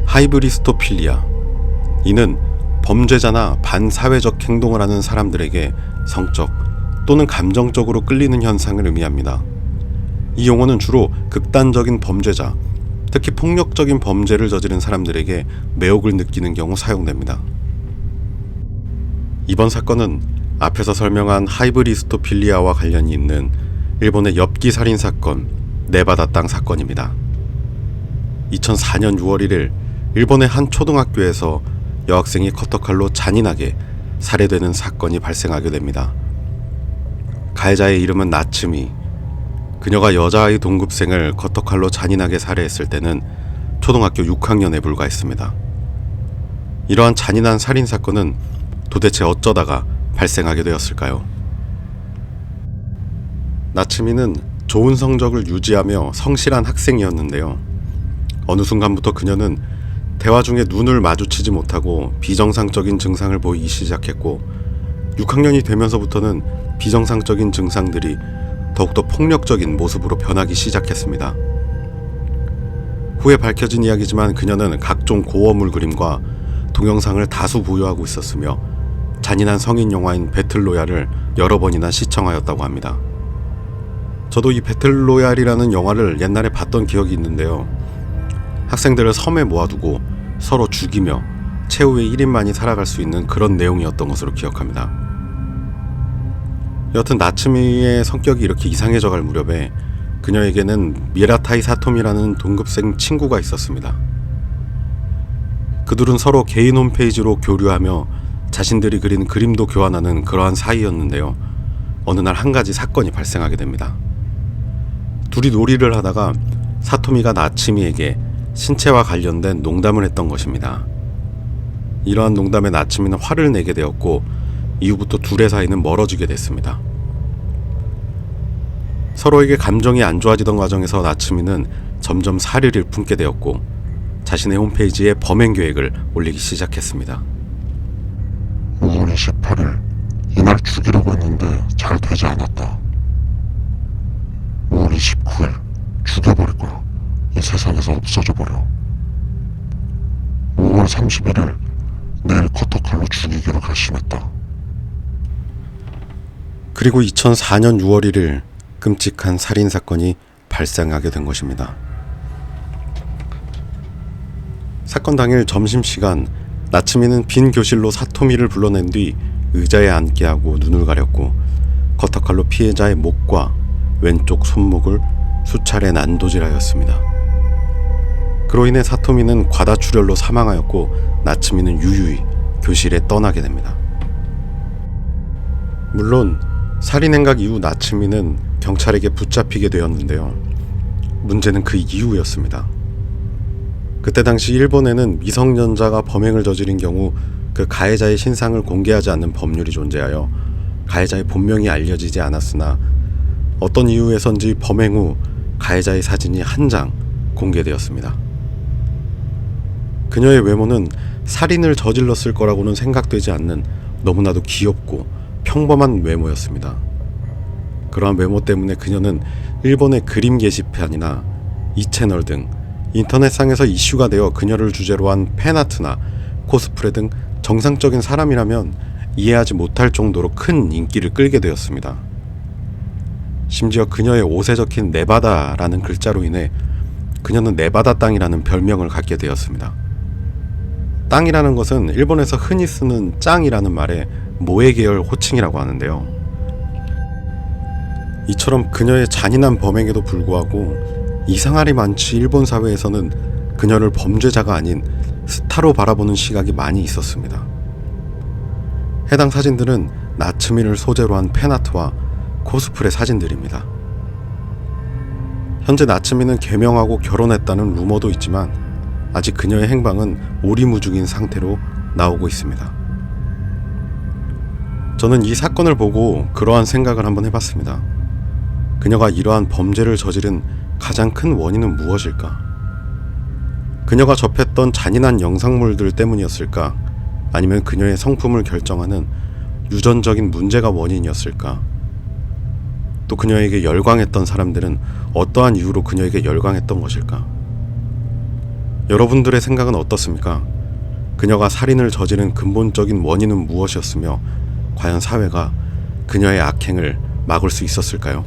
하이브리스토필리아. 이는 범죄자나 반사회적 행동을 하는 사람들에게 성적 또는 감정적으로 끌리는 현상을 의미합니다. 이 용어는 주로 극단적인 범죄자, 특히 폭력적인 범죄를 저지른 사람들에게 매혹을 느끼는 경우 사용됩니다. 이번 사건은 앞에서 설명한 하이브리스토필리아와 관련이 있는 일본의 엽기 살인 사건, 네바다 땅 사건입니다. 2004년 6월 1일 일본의 한 초등학교에서 여학생이 커터칼로 잔인하게 살해되는 사건이 발생하게 됩니다. 가해자의 이름은 나츠미. 그녀가 여자아이 동급생을 커터칼로 잔인하게 살해했을 때는 초등학교 6학년에 불과했습니다. 이러한 잔인한 살인 사건은 도대체 어쩌다가 발생하게 되었을까요? 나츠미는 좋은 성적을 유지하며 성실한 학생이었는데요. 어느 순간부터 그녀는 대화 중에 눈을 마주치지 못하고 비정상적인 증상을 보이기 시작했고 6학년이 되면서부터는 비정상적인 증상들이 더욱더 폭력적인 모습으로 변하기 시작했습니다. 후에 밝혀진 이야기지만 그녀는 각종 고어물 그림과 동영상을 다수 보유하고 있었으며 잔인한 성인 영화인 배틀로얄을 여러 번이나 시청하였다고 합니다. 저도 이 배틀로얄이라는 영화를 옛날에 봤던 기억이 있는데요. 학생들을 섬에 모아두고 서로 죽이며 최후의 1인만이 살아갈 수 있는 그런 내용이었던 것으로 기억합니다. 여튼 나츠미의 성격이 이렇게 이상해져 갈 무렵에 그녀에게는 미라타이 사토미라는 동급생 친구가 있었습니다. 그들은 서로 개인 홈페이지로 교류하며 자신들이 그린 그림도 교환하는 그러한 사이였는데요. 어느 날 한 가지 사건이 발생하게 됩니다. 둘이 놀이를 하다가 사토미가 나츠미에게 신체와 관련된 농담을 했던 것입니다. 이러한 농담에 나츠미는 화를 내게 되었고 이후부터 둘의 사이는 멀어지게 됐습니다. 서로에게 감정이 안 좋아지던 과정에서 나츠미는 점점 사리를 품게 되었고 자신의 홈페이지에 범행 계획을 올리기 시작했습니다. 5월 28일 이날 죽이려고 했는데 잘 되지 않았다. 5월 29일 죽여버릴 거야. 이 세상에서 없어져 버려. 5월 31일 내일 커터칼로 죽이기로 결심했다. 그리고 2004년 6월 1일 끔찍한 살인사건이 발생하게 된 것입니다. 사건 당일 점심시간 나츠미는 빈 교실로 사토미를 불러낸 뒤 의자에 앉게 하고 눈을 가렸고 커터칼로 피해자의 목과 왼쪽 손목을 수차례 난도질하였습니다. 그로 인해 사토미는 과다출혈로 사망하였고 나츠미는 유유히 교실에 떠나게 됩니다. 물론 살인 행각 이후 나츠미는 경찰에게 붙잡히게 되었는데요. 문제는 그 이후였습니다. 그때 당시 일본에는 미성년자가 범행을 저지른 경우 그 가해자의 신상을 공개하지 않는 법률이 존재하여 가해자의 본명이 알려지지 않았으나 어떤 이유에선지 범행 후 가해자의 사진이 한 장 공개되었습니다. 그녀의 외모는 살인을 저질렀을 거라고는 생각되지 않는 너무나도 귀엽고 평범한 외모였습니다. 그러한 외모 때문에 그녀는 일본의 그림 게시판이나 이채널 등 인터넷상에서 이슈가 되어 그녀를 주제로 한 팬아트나 코스프레 등 정상적인 사람이라면 이해하지 못할 정도로 큰 인기를 끌게 되었습니다. 심지어 그녀의 옷에 적힌 네바다라는 글자로 인해 그녀는 네바다 땅이라는 별명을 갖게 되었습니다. 땅이라는 것은 일본에서 흔히 쓰는 짱이라는 말의 모해 계열 호칭이라고 하는데요. 이처럼 그녀의 잔인한 범행에도 불구하고 이상하리 많지 일본 사회에서는 그녀를 범죄자가 아닌 스타로 바라보는 시각이 많이 있었습니다. 해당 사진들은 나츠미를 소재로 한 팬아트와 코스프레 사진들입니다. 현재 나츠미는 개명하고 결혼했다는 루머도 있지만 아직 그녀의 행방은 오리무중인 상태로 나오고 있습니다. 저는 이 사건을 보고 그러한 생각을 한번 해봤습니다. 그녀가 이러한 범죄를 저지른 가장 큰 원인은 무엇일까? 그녀가 접했던 잔인한 영상물들 때문이었을까? 아니면 그녀의 성품을 결정하는 유전적인 문제가 원인이었을까? 또 그녀에게 열광했던 사람들은 어떠한 이유로 그녀에게 열광했던 것일까? 여러분들의 생각은 어떻습니까? 그녀가 살인을 저지른 근본적인 원인은 무엇이었으며 과연 사회가 그녀의 악행을 막을 수 있었을까요?